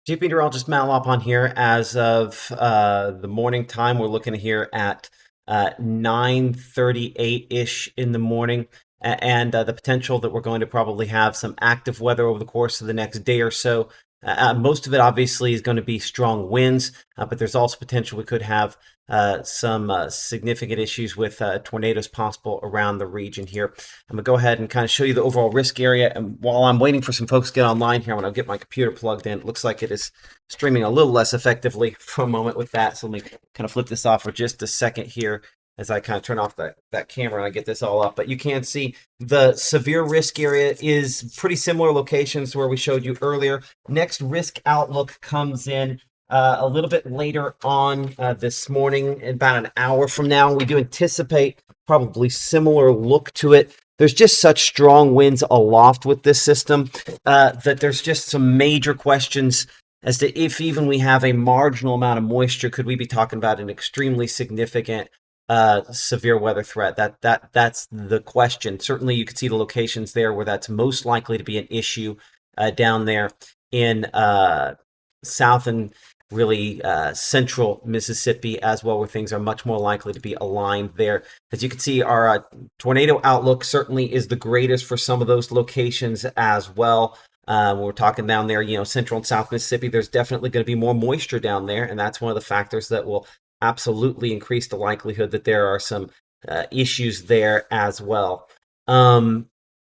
GP Meteorologist Matt Lopon here. As of the morning time, we're looking here at 9:38-ish in the morning, and the potential that we're going to probably have some active weather over the course of the next day or so. Most of it obviously is going to be strong winds, but there's also potential we could have some significant issues with tornadoes possible around the region here. I'm gonna go ahead and kind of show you the overall risk area. And while I'm waiting for some folks to get online here, I'm gonna get my computer plugged in. It looks like it is streaming a little less effectively for a moment with that. So let me kind of flip this off for just a second here as I kind of turn off that camera and I get this all up. But you can see the severe risk area is pretty similar locations to where we showed you earlier. Next risk outlook comes in a little bit later on this morning, about an hour from now. We do anticipate probably similar look to it. There's just such strong winds aloft with this system that there's just some major questions as to if even we have a marginal amount of moisture, could we be talking about an extremely significant severe weather threat? That's the question. Certainly, you could see the locations there where that's most likely to be an issue down there in south and really central Mississippi as well, where things are much more likely to be aligned there. As you can see, our tornado outlook certainly is the greatest for some of those locations as well. We're talking down there, central and south Mississippi, there's definitely going to be more moisture down there, and that's one of the factors that will absolutely increase the likelihood that there are some issues there as well.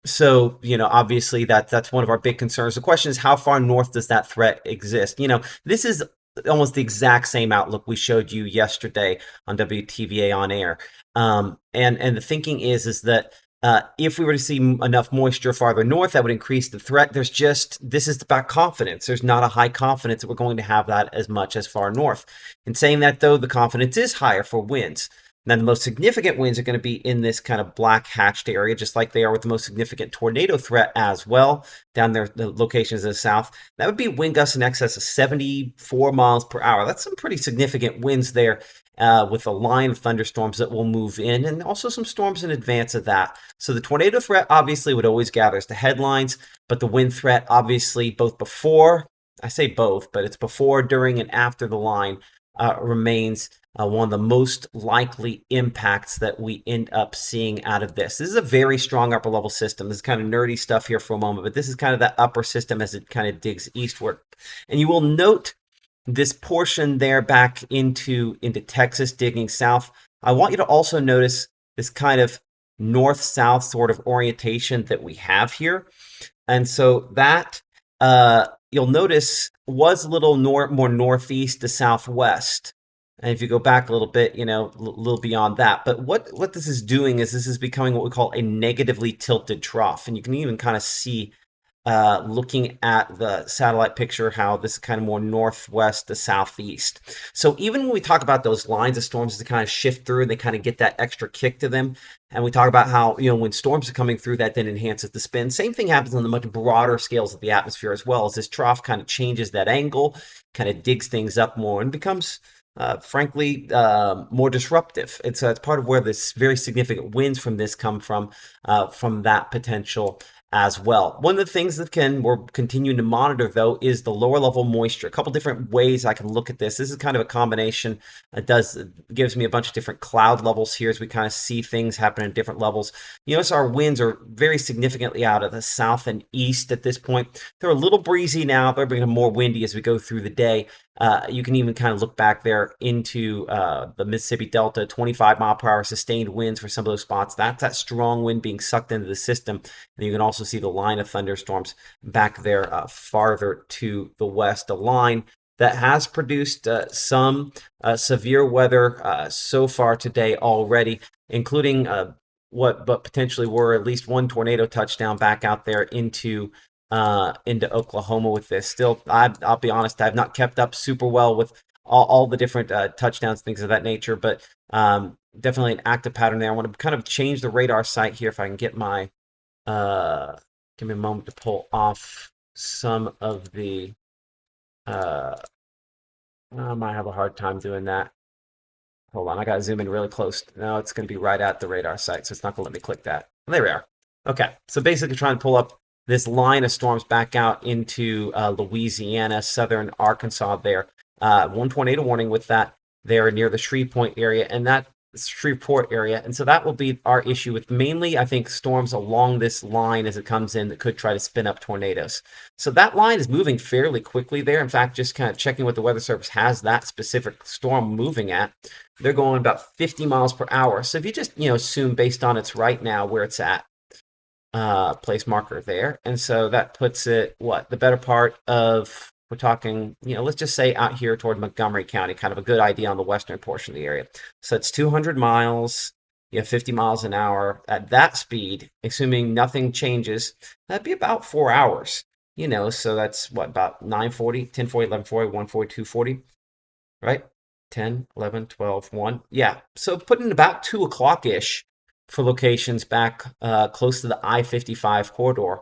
So, obviously that's one of our big concerns. The question is, how far north does that threat exist? This is almost the exact same outlook we showed you yesterday on WTVA on air. And the thinking is that if we were to see enough moisture farther north, that would increase the threat. This is about confidence. There's not a high confidence that we're going to have that as much as far north. In saying that, though, the confidence is higher for winds. Now, the most significant winds are going to be in this kind of black hatched area, just like they are with the most significant tornado threat as well, down there, the locations in the south. That would be wind gusts in excess of 74 miles per hour. That's some pretty significant winds there, with a line of thunderstorms that will move in, and also some storms in advance of that. So the tornado threat obviously would always gather the headlines, but the wind threat obviously both before, I say both, but it's before, during, and after the line remains one of the most likely impacts that we end up seeing out of this. This is a very strong upper level system. This is kind of nerdy stuff here for a moment, but this is kind of that upper system as it kind of digs eastward. And you will note this portion there back into Texas digging south. I want you to also notice this kind of north-south sort of orientation that we have here. And so that you'll notice was a little more northeast to southwest. And if you go back a little bit, a little beyond that. But what this is doing is this is becoming what we call a negatively tilted trough. And you can even kind of see, looking at the satellite picture, how this is kind of more northwest to southeast. So even when we talk about those lines of storms to kind of shift through, they kind of get that extra kick to them. And we talk about how, when storms are coming through, that then enhances the spin. Same thing happens on the much broader scales of the atmosphere as well, as this trough kind of changes that angle, kind of digs things up more and becomes frankly, more disruptive. It's part of where this very significant winds from this come from that potential as well. One of the things that we're continuing to monitor, though, is the lower level moisture. A couple different ways I can look at this. This is kind of a combination. It gives me a bunch of different cloud levels here as we kind of see things happen at different levels. You notice our winds are very significantly out of the south and east at this point. They're a little breezy now. They're becoming more windy as we go through the day. You can even kind of look back there into the Mississippi Delta, 25 mile per hour sustained winds for some of those spots. That's that strong wind being sucked into the system. And you can also see the line of thunderstorms back there farther to the west, a line that has produced some severe weather so far today already, including what potentially were at least one tornado touchdown back out there into Oklahoma with this. Still, I'll be honest, I've not kept up super well with all the different touchdowns, things of that nature, but definitely an active pattern there. I want to kind of change the radar site here if I can get my, give me a moment to pull off some of the, I might have a hard time doing that. Hold on, I got to zoom in really close. No, it's going to be right at the radar site, so it's not going to let me click that. There we are. Okay, so basically trying to pull up this line of storms back out into Louisiana, southern Arkansas there. One tornado warning with that there near the Shreveport area, and that Shreveport area. And so that will be our issue with mainly, I think, storms along this line as it comes in that could try to spin up tornadoes. So that line is moving fairly quickly there. In fact, just kind of checking what the Weather Service has that specific storm moving at, they're going about 50 miles per hour. So if you just, assume based on its right now where it's at, place marker there. And so that puts it, the better part of, we're talking, let's just say out here toward Montgomery County, kind of a good idea on the western portion of the area. So it's 200 miles, 50 miles an hour at that speed, assuming nothing changes, that'd be about 4 hours, so that's about 9:40, 10:40, 11:40, 1:40, 2:40, right? 10, 11, 12, 1. Yeah. So putting about 2 o'clock-ish for locations back close to the I-55 corridor,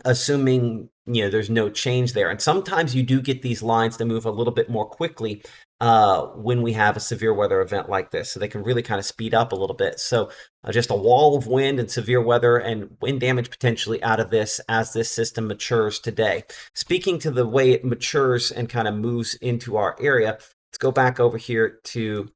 assuming there's no change there. And sometimes you do get these lines to move a little bit more quickly when we have a severe weather event like this. So they can really kind of speed up a little bit. So just a wall of wind and severe weather and wind damage potentially out of this as this system matures today. Speaking to the way it matures and kind of moves into our area, let's go back over here to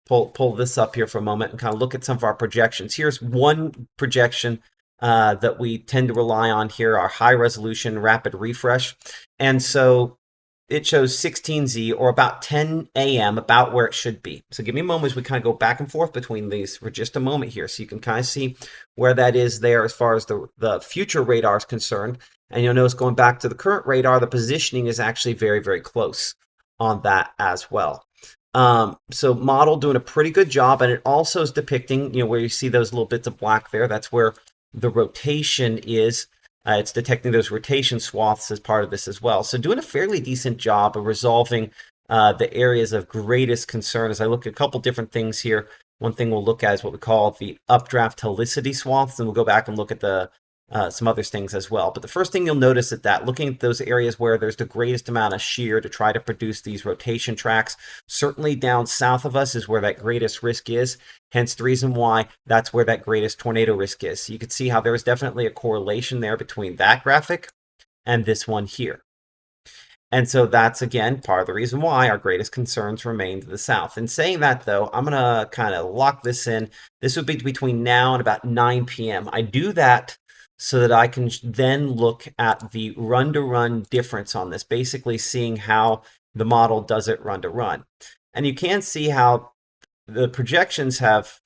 pull this up here for a moment and kind of look at some of our projections. Here's one projection that we tend to rely on here, our high resolution rapid refresh. And so it shows 16Z or about 10 a.m., about where it should be. So give me a moment as we kind of go back and forth between these for just a moment here so you can kind of see where that is there as far as the future radar is concerned. And you'll notice going back to the current radar, the positioning is actually very, very close on that as well. So model doing a pretty good job, and it also is depicting, where you see those little bits of black there, that's where the rotation is. It's detecting those rotation swaths as part of this as well. So doing a fairly decent job of resolving the areas of greatest concern. As I look at a couple different things here, one thing we'll look at is what we call the updraft helicity swaths, and we'll go back and look at the some other things as well. But the first thing you'll notice is that looking at those areas where there's the greatest amount of shear to try to produce these rotation tracks, certainly down south of us is where that greatest risk is. Hence the reason why that's where that greatest tornado risk is. So you can see how there is definitely a correlation there between that graphic and this one here. And so that's, again, part of the reason why our greatest concerns remain to the south. In saying that, though, I'm going to kind of lock this in. This would be between now and about 9 p.m. I do that so that I can then look at the run-to-run difference on this, basically seeing how the model does it run-to-run. And you can see how the projections have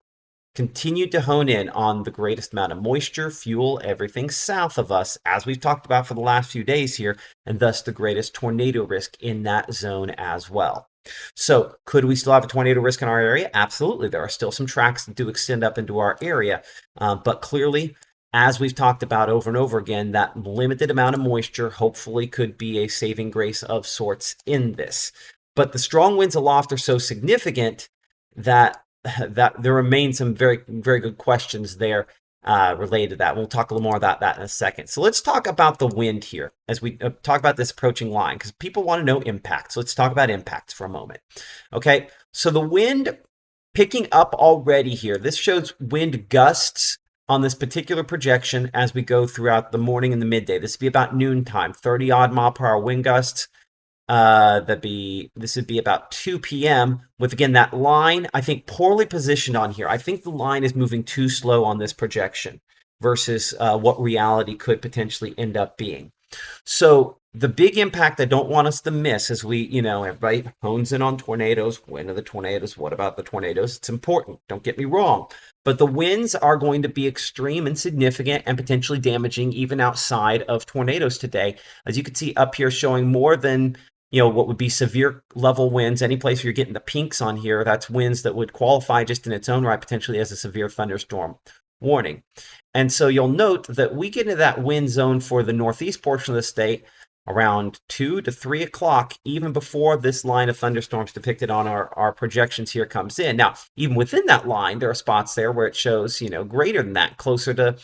continued to hone in on the greatest amount of moisture, fuel, everything south of us, as we've talked about for the last few days here, and thus the greatest tornado risk in that zone as well. So could we still have a tornado risk in our area? Absolutely. There are still some tracks that do extend up into our area, but clearly, as we've talked about over and over again, that limited amount of moisture hopefully could be a saving grace of sorts in this. But the strong winds aloft are so significant that there remain some very, very good questions there related to that. We'll talk a little more about that in a second. So let's talk about the wind here as we talk about this approaching line, because people want to know impacts. Let's talk about impacts for a moment. Okay, so the wind picking up already here. This shows wind gusts on this particular projection as we go throughout the morning and the midday. This would be about noontime, 30-odd mile per hour wind gusts. This would be about 2 p.m. with, again, that line, I think, poorly positioned on here. I think the line is moving too slow on this projection versus what reality could potentially end up being. So the big impact I don't want us to miss as we, everybody hones in on tornadoes. When are the tornadoes? What about the tornadoes? It's important. Don't get me wrong. But the winds are going to be extreme and significant and potentially damaging even outside of tornadoes today. As you can see up here showing more than what would be severe level winds. Any place where you're getting the pinks on here, that's winds that would qualify just in its own right potentially as a severe thunderstorm warning. And so you'll note that we get into that wind zone for the northeast portion of the state around 2 to 3 o'clock, even before this line of thunderstorms depicted on our projections here comes in. Now, even within that line, there are spots there where it shows, greater than that, closer to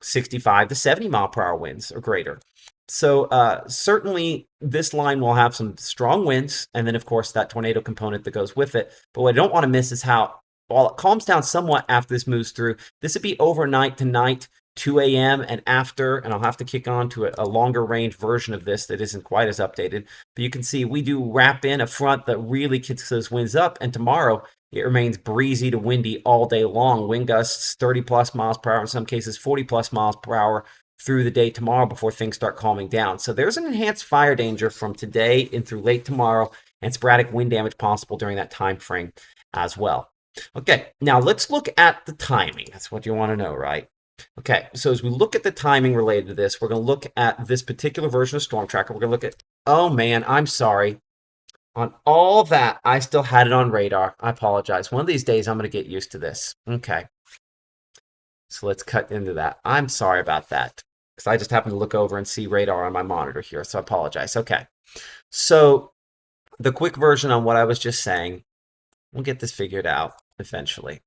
65 to 70 mile per hour winds or greater. So certainly this line will have some strong winds, and then of course that tornado component that goes with it. But what I don't want to miss is how, while it calms down somewhat after this moves through, this would be overnight tonight. 2 a.m. and after, and I'll have to kick on to a longer range version of this that isn't quite as updated. But you can see we do wrap in a front that really kicks those winds up, and tomorrow it remains breezy to windy all day long. Wind gusts 30 plus miles per hour, in some cases 40 plus miles per hour through the day tomorrow before things start calming down. So there's an enhanced fire danger from today and through late tomorrow, and sporadic wind damage possible during that time frame as well. Okay, now let's look at the timing. That's what you want to know, right? Okay, so as we look at the timing related to this, we're going to look at this particular version of Storm Tracker. We're going to look at, oh man, I'm sorry. On all that, I still had it on radar. I apologize. One of these days, I'm going to get used to this. Okay, so let's cut into that. I'm sorry about that, because I just happened to look over and see radar on my monitor here, so I apologize. Okay, so the quick version on what I was just saying, we'll get this figured out eventually,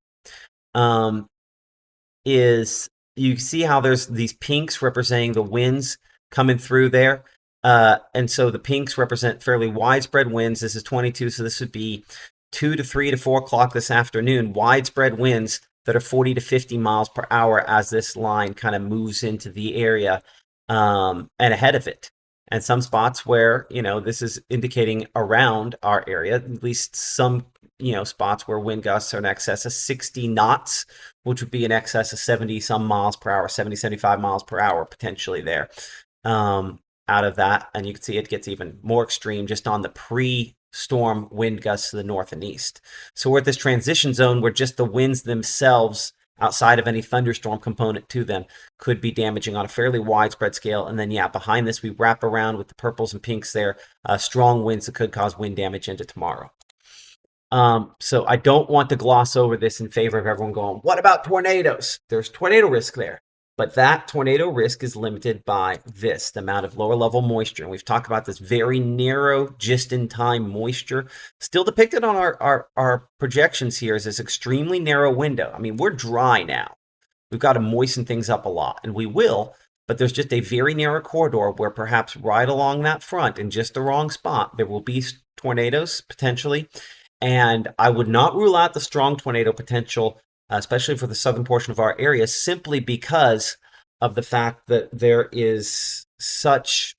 is you see how there's these pinks representing the winds coming through there. And so the pinks represent fairly widespread winds. This is 22, so this would be 2 to 3 to 4 o'clock this afternoon. Widespread winds that are 40 to 50 miles per hour as this line kind of moves into the area and ahead of it. And some spots where, this is indicating around our area, at least some, spots where wind gusts are in excess of 60 knots, which would be in excess of 70 some miles per hour, 70, 75 miles per hour potentially there out of that. And you can see it gets even more extreme just on the pre-storm wind gusts to the north and east. So we're at this transition zone where just the winds themselves, outside of any thunderstorm component to them, could be damaging on a fairly widespread scale. And then, behind this, we wrap around with the purples and pinks there, strong winds that could cause wind damage into tomorrow. So I don't want to gloss over this in favor of everyone going, what about tornadoes? There's tornado risk there. But that tornado risk is limited by the amount of lower level moisture. And we've talked about this very narrow, just-in-time moisture, still depicted on our projections here as this extremely narrow window. I mean, we're dry now. We've got to moisten things up a lot, and we will, but there's just a very narrow corridor where perhaps right along that front, in just the wrong spot, there will be tornadoes, potentially. And I would not rule out the strong tornado potential, especially for the southern portion of our area, simply because of the fact that there is such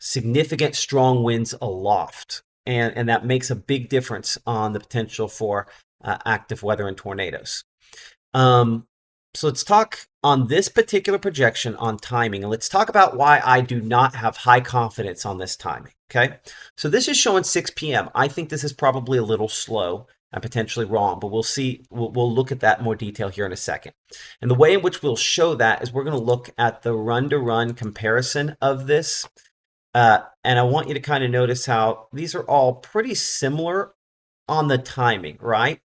significant strong winds aloft. And that makes a big difference on the potential for active weather and tornadoes. So let's talk on this particular projection on timing, and let's talk about why I do not have high confidence on this timing, okay? So this is showing 6 p.m. I think this is probably a little slow and potentially wrong, but we'll see. We'll look at that in more detail here in a second. And the way in which we'll show that is we're going to look at the run-to-run comparison of this. And I want you to kind of notice how these are all pretty similar on the timing, right?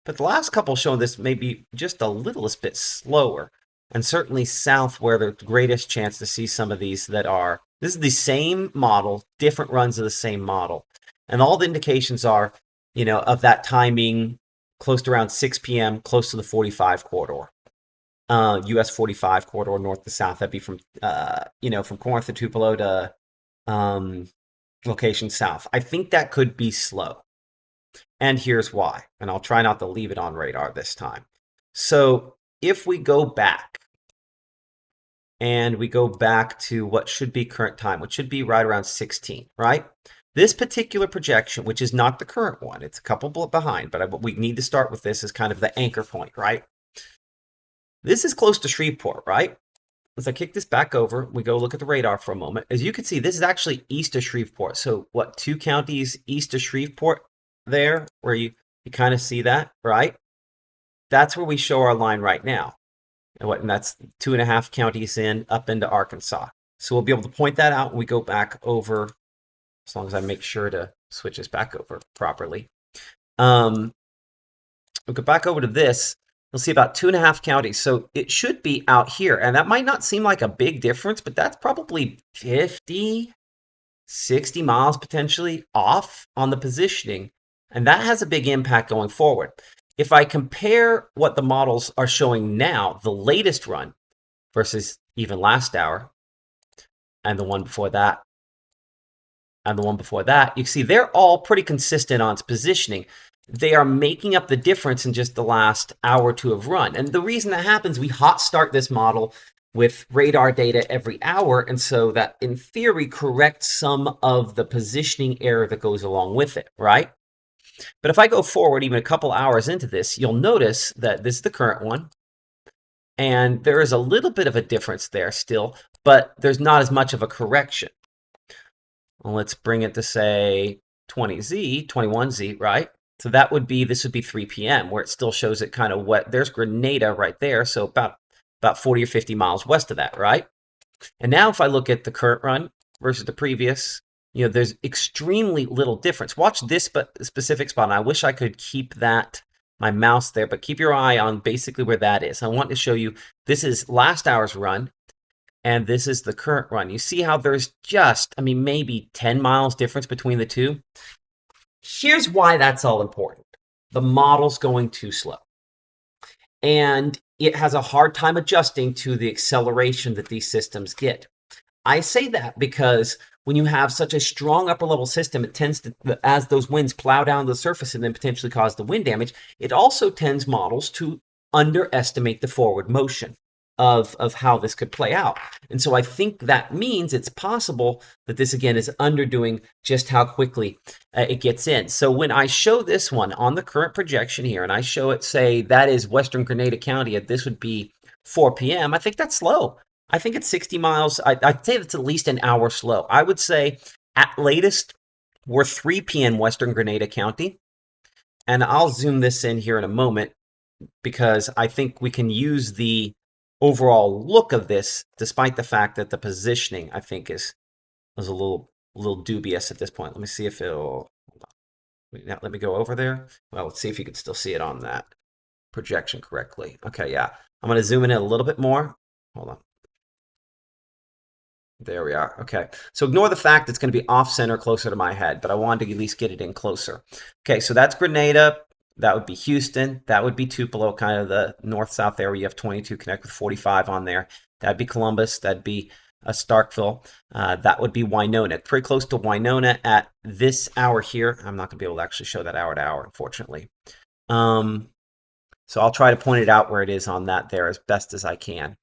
But the last couple showing this maybe just a littlest bit slower, and certainly south where the greatest chance to see some of these that are. This is the same model, different runs of the same model. And all the indications are, of that timing close to around 6 p.m., close to the 45 corridor. US 45 corridor, north to south. That'd be from, from Corinth to Tupelo to location south. I think that could be slow. And here's why. And I'll try not to leave it on radar this time. So if we go back, and we go back to what should be current time, which should be right around 16, right? This particular projection, which is not the current one, it's a couple behind, but we need to start with this as kind of the anchor point, right? This is close to Shreveport, right? As I kick this back over, we go look at the radar for a moment. As you can see, this is actually east of Shreveport. So what, 2 counties east of Shreveport there, where you kind of see that, right? That's where we show our line right now. And that's 2.5 counties up into Arkansas. So we'll be able to point that out when we go back over, as long as I make sure to switch this back over properly. We'll go back over to this. You'll see about 2.5 counties. So it should be out here. And that might not seem like a big difference, but that's probably 50, 60 miles potentially off on the positioning. And that has a big impact going forward. If I compare what the models are showing now, the latest run versus even last hour, and the one before that, and the one before that, you can see they're all pretty consistent on its positioning. they are making up the difference in just the last hour or two of run. And the reason that happens, we hot start this model with radar data every hour, and so that in theory corrects some of the positioning error that goes along with it, right? But if I go forward even a couple hours into this, you'll notice that this is the current one, and there is a little bit of a difference there still, but there's not as much of a correction. Well, let's bring it to say 20Z, 21Z, right? So that would be, this would be 3 p.m. where it still shows it kind of wet. There's Grenada right there, so about 40 or 50 miles west of that, right? And now if I look at the current run versus the previous, there's extremely little difference. Watch this specific spot, and I wish I could keep my mouse there, but keep your eye on basically where that is. I want to show you, this is last hour's run, and this is the current run. You see how there's just, maybe 10 miles difference between the two? Here's why that's all important. The model's going too slow. And it has a hard time adjusting to the acceleration that these systems get. I say that because when you have such a strong upper level system, it tends to, as those winds plow down the surface and then potentially cause the wind damage, it also tends models to underestimate the forward motion of how this could play out. And so I think that means it's possible that this again is underdoing just how quickly it gets in. So when I show this one on the current projection here, and I show it, say that is Western Grenada County, and this would be 4 p.m., I think that's slow. I think it's 60 miles. I'd say that's at least an hour slow. I would say at latest, we're 3 p.m. Western Grenada County. And I'll zoom this in here in a moment because I think we can use the overall look of this, despite the fact that the positioning, I think, is a little dubious at this point. Let me see if it'll, hold on. Let me go over there. Well, let's see if you can still see it on that projection correctly. Okay, yeah. I'm going to zoom in a little bit more. Hold on. There we are. Okay, so ignore the fact it's going to be off-center closer to my head, but I wanted to at least get it in closer. Okay, so that's Grenada. That would be Houston. That would be Tupelo, kind of the north-south area. You have 22 connect with 45 on there. That'd be Columbus. That'd be Starkville. That would be Winona. Pretty close to Winona at this hour here. I'm not going to be able to actually show that hour to hour, unfortunately. So I'll try to point it out where it is on that there as best as I can.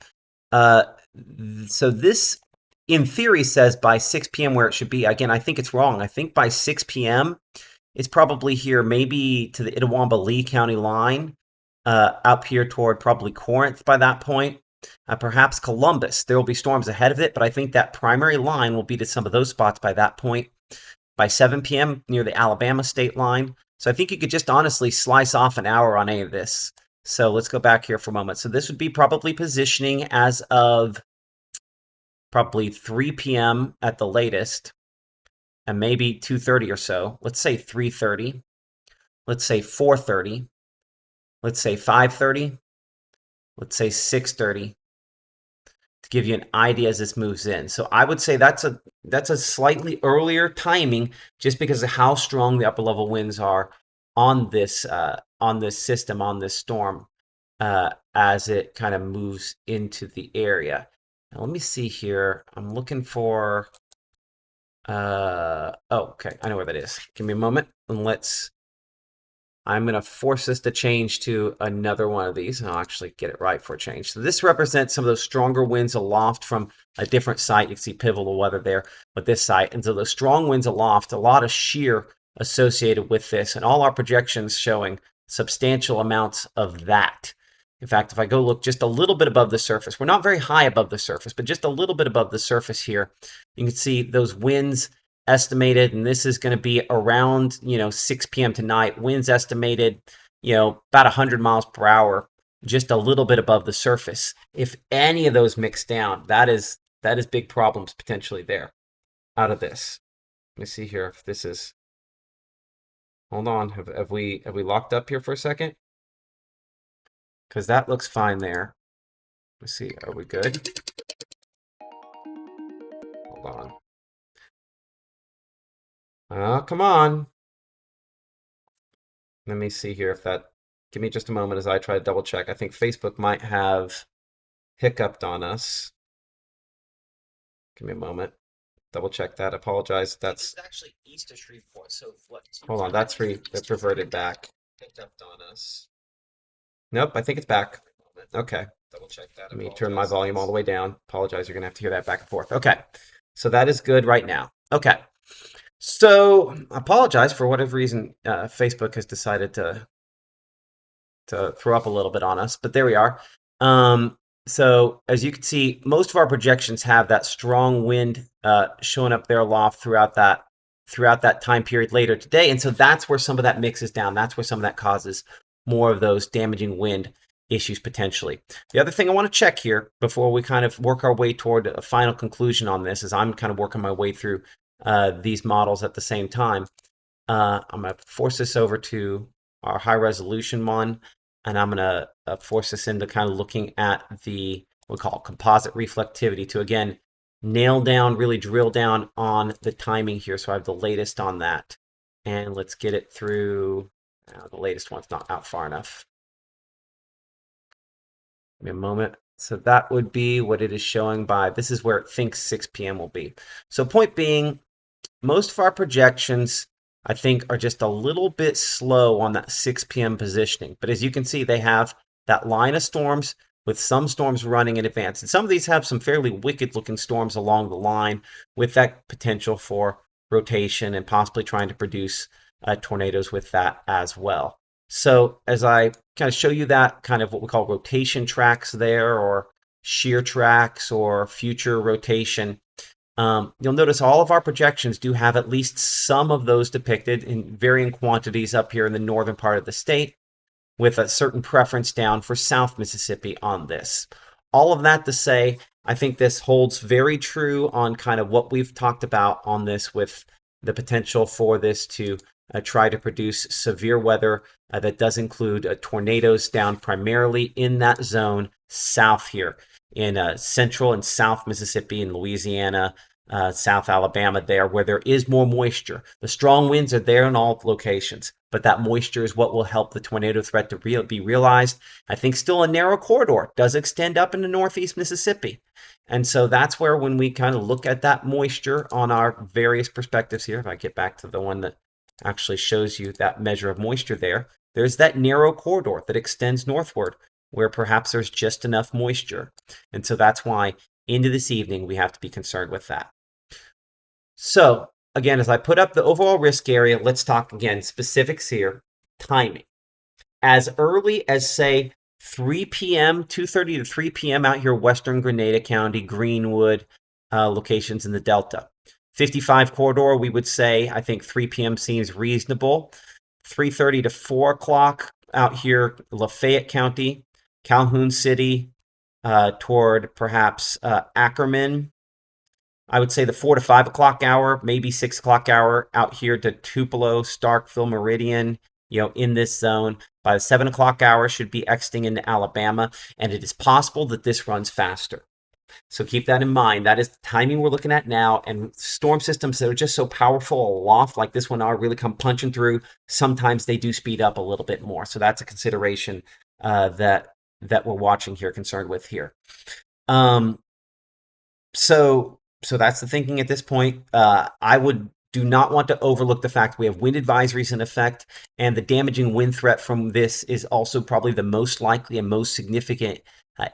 So this, in theory, says by 6 p.m. where it should be. Again, I think it's wrong. I think by 6 p.m., it's probably here, maybe to the Itawamba-Lee County line, up here toward probably Corinth by that point. Perhaps Columbus. There will be storms ahead of it, but I think that primary line will be to some of those spots by that point. By 7 p.m., near the Alabama state line. So I think you could just honestly slice off an hour on any of this. So let's go back here for a moment. So this would be probably positioning as of probably 3 p.m. at the latest, and maybe 2:30 or so. Let's say 3:30. Let's say 4:30. Let's say 5:30. Let's say 6:30 to give you an idea as this moves in. So I would say that's a slightly earlier timing just because of how strong the upper level winds are on this system, on this storm, as it kind of moves into the area. Now, let me see here. I'm looking for. Oh, okay. I know where that is. Give me a moment, and I'm going to force this to change to another one of these, and I'll actually get it right for a change. So this represents some of those stronger winds aloft from a different site. You can see pivotal weather there with this site. And so those strong winds aloft, a lot of shear associated with this, and all our projections showing substantial amounts of that. In fact, if I go look just a little bit above the surface, we're not very high above the surface, but just a little bit above the surface here, you can see those winds estimated, and this is going to be around 6 p.m. tonight. Winds estimated about 100 miles per hour, just a little bit above the surface. If any of those mix down, that is big problems potentially there out of this. Let me see here if this is. Hold on, have we locked up here for a second? Because that looks fine there. Let's see, are we good? Hold on. Oh, come on. Let me see here if that. Give me just a moment as I try to double check. I think Facebook might have hiccuped on us. Give me a moment. Double check that. Apologize. That's actually east of Shreveport. So what? Hold on. That's reverted back. picked up on us. Nope, I think it's back. Okay. Double check that. Let me turn my volume all the way down. Apologize, you're going to have to hear that back and forth. Okay. So that is good right now. Okay. So I apologize for whatever reason Facebook has decided to throw up a little bit on us, but there we are. So as you can see, most of our projections have that strong wind showing up there aloft throughout that time period later today, and so that's where some of that mixes down. That's where some of that causes more of those damaging wind issues potentially. The other thing I want to check here before we kind of work our way toward a final conclusion on this, as I'm kind of working my way through these models at the same time. I'm going to force this over to our high resolution one, and I'm going to force this into kind of looking at the what we call composite reflectivity to again nail down, really drill down on the timing here. So I have the latest on that, and let's get it through. The latest one's not out far enough. Give me a moment. So that would be what it is showing by. This is where it thinks 6 p.m. will be. So point being, most of our projections, I think, are just a little bit slow on that 6 p.m. positioning. But as you can see, they have that line of storms with some storms running in advance. And some of these have some fairly wicked-looking storms along the line with that potential for rotation and possibly trying to produce tornadoes with that as well. So as I kind of show you that kind of what we call rotation tracks there, or shear tracks, or future rotation, you'll notice all of our projections do have at least some of those depicted in varying quantities up here in the northern part of the state, with a certain preference down for South Mississippi on this. All of that to say, I think this holds very true on kind of what we've talked about on this, with the potential for this to try to produce severe weather that does include tornadoes down primarily in that zone south here in central and South Mississippi and Louisiana, South Alabama there, where there is more moisture. The strong winds are there in all locations, but that moisture is what will help the tornado threat to be realized. I think still a narrow corridor does extend up into northeast Mississippi. And so that's where, when we kind of look at that moisture on our various perspectives here, if I get back to the one that actually shows you that measure of moisture there, there's that narrow corridor that extends northward where perhaps there's just enough moisture. And so that's why into this evening we have to be concerned with that. So again, as I put up the overall risk area, let's talk again specifics here. Timing. As early as, say, 3 p.m., 2:30 to 3 p.m. out here, western Grenada County, Greenwood, locations in the Delta. 55 corridor, we would say, I think 3 p.m. seems reasonable. 3:30 to 4 o'clock out here, Lafayette County, Calhoun City, toward perhaps Ackerman. I would say the 4 to 5 o'clock hour, maybe 6 o'clock hour out here to Tupelo, Starkville, Meridian, in this zone. By the 7 o'clock hour should be exiting into Alabama, and it is possible that this runs faster. So keep that in mind. That is the timing we're looking at now, and storm systems that are just so powerful aloft, like this one, are really come punching through. Sometimes they do speed up a little bit more. So that's a consideration that we're watching here, concerned with here. So that's the thinking at this point. I do not want to overlook the fact we have wind advisories in effect, and the damaging wind threat from this is also probably the most likely and most significant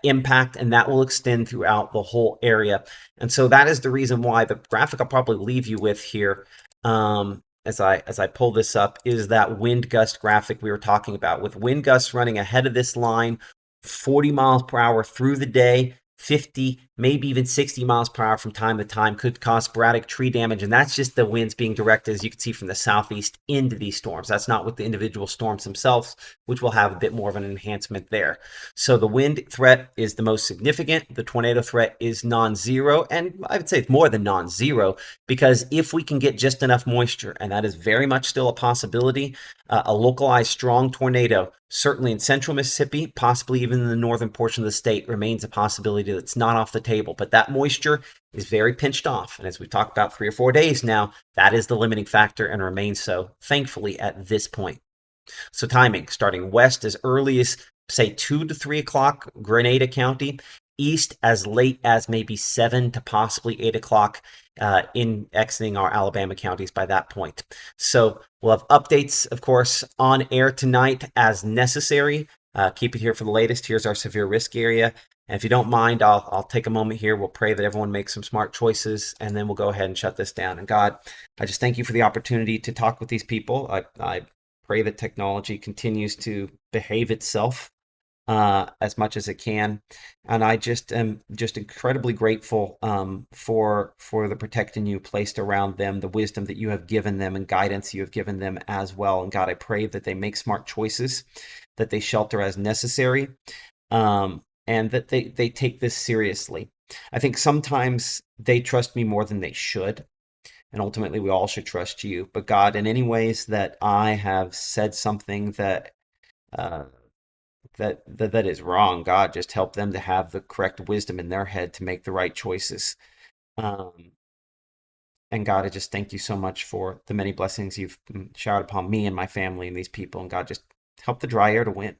impact, and that will extend throughout the whole area. And so that is the reason why the graphic I'll probably leave you with here, as I pull this up, is that wind gust graphic we were talking about, with wind gusts running ahead of this line, 40 miles per hour through the day, 50, maybe even 60 miles per hour from time to time, could cause sporadic tree damage. And that's just the winds being directed, as you can see, from the southeast into these storms. That's not with the individual storms themselves, which will have a bit more of an enhancement there. So the wind threat is the most significant. The tornado threat is non-zero. And I would say it's more than non-zero, because if we can get just enough moisture, and that is very much still a possibility, a localized strong tornado, certainly in central Mississippi, possibly even in the northern portion of the state, remains a possibility that's not off the table. But that moisture is very pinched off. And as we've talked about 3 or 4 days now, that is the limiting factor and remains so, thankfully, at this point. So timing, starting west as early as, say, 2 to 3 o'clock, Grenada County, east as late as maybe 7 to possibly 8 o'clock in exiting our Alabama counties by that point. So we'll have updates, of course, on air tonight as necessary. Keep it here for the latest. Here's our severe risk area. And if you don't mind, I'll take a moment here. We'll pray that everyone makes some smart choices, and then we'll go ahead and shut this down. And God, I just thank you for the opportunity to talk with these people. I pray that technology continues to behave itself as much as it can, and I just am just incredibly grateful for the protection you placed around them, the wisdom that you have given them, and guidance you have given them as well. And God, I pray that they make smart choices, that they shelter as necessary, and that they take this seriously. I think sometimes they trust me more than they should. And ultimately, we all should trust you. But God, in any ways that I have said something uh, that is wrong, God, just help them to have the correct wisdom in their head to make the right choices. Um, and God, I just thank you so much for the many blessings you've showered upon me and my family and these people. And God, just help the dry air to win.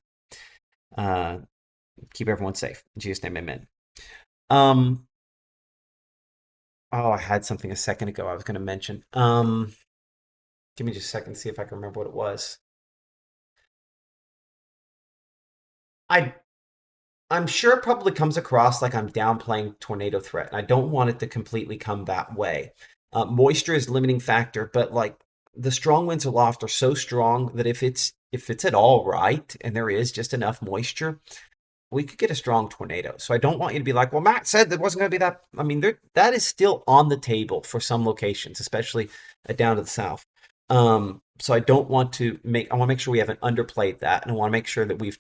Uh, Keep everyone safe. In Jesus' name, amen. Um, oh, I had something a second ago I was going to mention. Give me just a second to see if I can remember what it was. I I'm sure it probably comes across like I'm downplaying tornado threat, and I don't want it to completely come that way. Moisture is a limiting factor, but like the strong winds aloft are so strong that if it's at all right, and there is just enough moisture, we could get a strong tornado. So I don't want you to be like, well, Matt said there wasn't going to be that. I mean, that is still on the table for some locations, especially down to the south. So I don't want to make. I want to make sure we haven't underplayed that, and I want to make sure that we've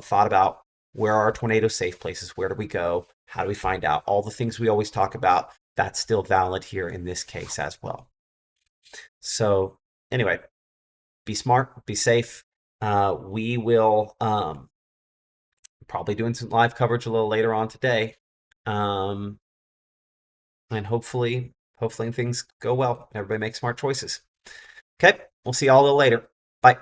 thought about where are our tornado safe places, where do we go, how do we find out, all the things we always talk about. That's still valid here in this case as well. So anyway, be smart, be safe. We will probably doing some live coverage a little later on today. Um, and hopefully things go well. Everybody makes smart choices. Okay, we'll see y'all a little later. Bye.